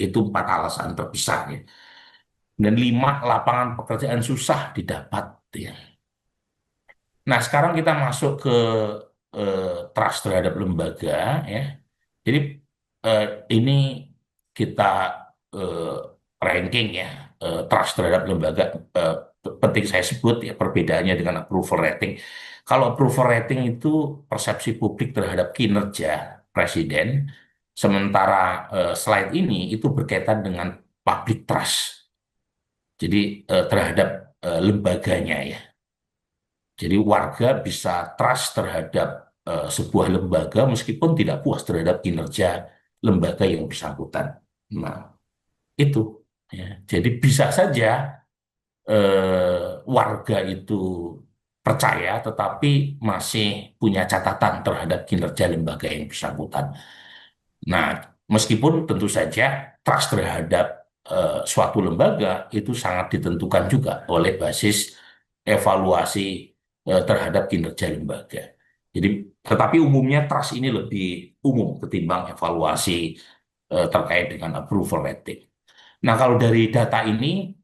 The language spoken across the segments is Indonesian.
Itu 4 alasan terbesar ya. Dan 5 lapangan pekerjaan susah didapat ya. Nah, sekarang kita masuk ke trust terhadap lembaga ya. Jadi eh, ini kita eh, ranking ya, trust terhadap lembaga. eh, Penting saya sebut ya perbedaannya dengan approval rating. Kalau approval rating itu persepsi publik terhadap kinerja presiden, sementara slide ini itu berkaitan dengan public trust. Jadi terhadap lembaganya ya. Jadi warga bisa trust terhadap sebuah lembaga meskipun tidak puas terhadap kinerja lembaga yang bersangkutan. Nah, itu ya. Jadi bisa saja warga itu percaya tetapi masih punya catatan terhadap kinerja lembaga yang bersangkutan. Nah, meskipun tentu saja trust terhadap suatu lembaga itu sangat ditentukan juga oleh basis evaluasi terhadap kinerja lembaga. Jadi, tetapi umumnya trust ini lebih umum ketimbang evaluasi terkait dengan approval rating. Nah, kalau dari data ini,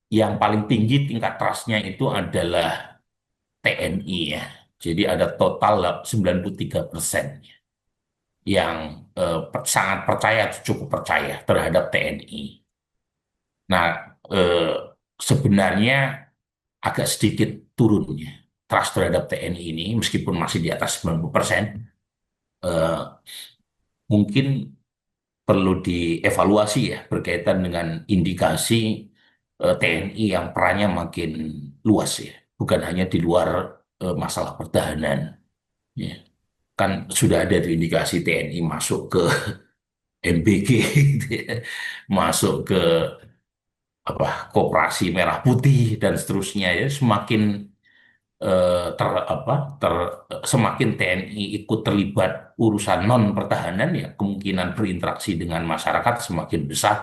yang paling tinggi tingkat trustnya itu adalah TNI ya. Jadi ada total 93% yang sangat percaya, cukup percaya terhadap TNI. Nah, eh, sebenarnya agak sedikit turunnya trust terhadap TNI ini, meskipun masih di atas 90%, eh, mungkin perlu dievaluasi ya berkaitan dengan indikasi TNI yang perannya makin luas ya, bukan hanya di luar masalah pertahanan. Ya. Kan sudah ada indikasi TNI masuk ke MBG, gitu ya. Masuk ke Koperasi Merah Putih dan seterusnya ya, semakin semakin TNI ikut terlibat urusan non pertahanan ya kemungkinan berinteraksi dengan masyarakat semakin besar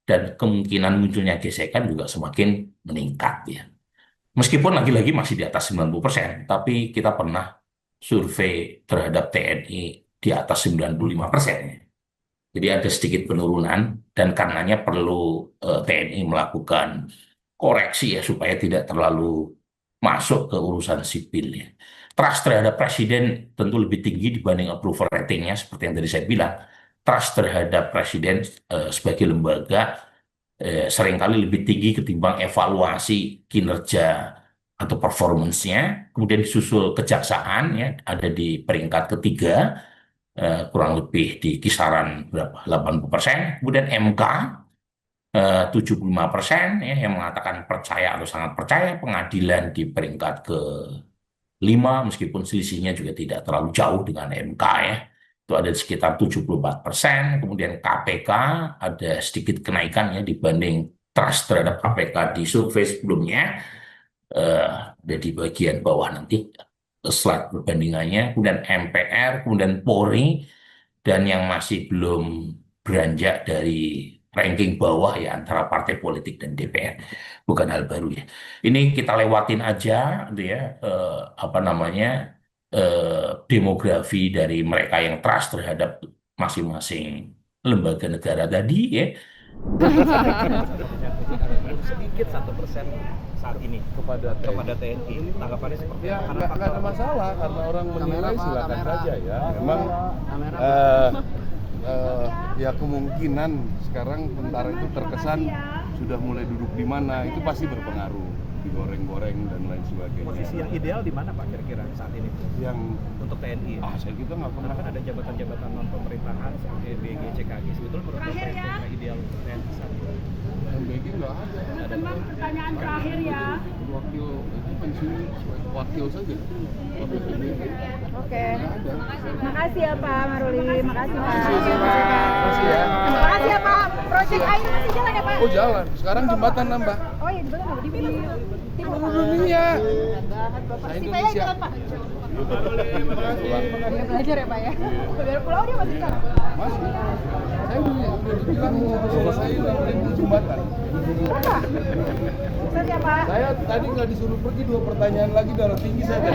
dan kemungkinan munculnya gesekan juga semakin meningkat ya. Meskipun lagi-lagi masih di atas 90%, tapi kita pernah survei terhadap TNI di atas 95%. Jadi ada sedikit penurunan dan karenanya perlu TNI melakukan koreksi ya supaya tidak terlalu masuk ke urusan sipil ya. Trust terhadap presiden tentu lebih tinggi dibanding approval ratingnya seperti yang tadi saya bilang. Trust terhadap presiden sebagai lembaga seringkali lebih tinggi ketimbang evaluasi kinerja atau performance-nya. Kemudian disusul kejaksaan ya ada di peringkat ketiga kurang lebih di kisaran berapa 80%. Kemudian MK 75% ya, yang mengatakan percaya atau sangat percaya, pengadilan di peringkat ke-5 meskipun selisihnya juga tidak terlalu jauh dengan MK ya. Itu ada sekitar 74%. Kemudian KPK ada sedikit kenaikan ya dibanding trust terhadap KPK di survei sebelumnya. Ada di bagian bawah nanti slide perbandingannya. Kemudian MPR, kemudian Polri, dan yang masih belum beranjak dari ranking bawah ya antara partai politik dan DPR, bukan hal baru ya. Ini kita lewatin aja gitu ya, apa namanya, demografi dari mereka yang trust terhadap masing-masing lembaga negara tadi ya. Sedikit 1% saat ini kepada TNI, tanggapannya seperti Ya, apa? nggak ada masalah karena orang menilai silakan saja ya. Memang ya kemungkinan sekarang tentara itu terkesan sudah mulai duduk di mana itu pasti berpengaruh, digoreng-goreng dan lain sebagainya. Posisi yang ideal di mana Pak kira-kira saat ini Yang untuk TNI? saya kita nggak Karena pernah kan ada jabatan-jabatan non pemerintahan seperti BG, CKG. Sebetulnya menurut Bapak yang kira-kira ideal untuk TNI saat ini? MBG nggak ada. Teman, pertanyaan terakhir ya. Wakil itu pensiun wakil saja. Wakil PBG. Oke. Makasih ya Pak Maruli, makasih Pak. Makasih ya. Makasih ya Pak. Project air masih jalan ya Pak? Oh jalan. Sekarang jembatan nambah. Oh iya jembatan nggak di timur. Seluruh dunia. Bapak Persipaya jalan Pak. Ya, belajar ya Pak ya. Biar pulau dia masih jalan. Masih. Saya udah bilang mau selesai jembatan. Berapa? Sukses ya Pak. Saya tadi nggak disuruh pergi 2 pertanyaan lagi darah tinggi saya.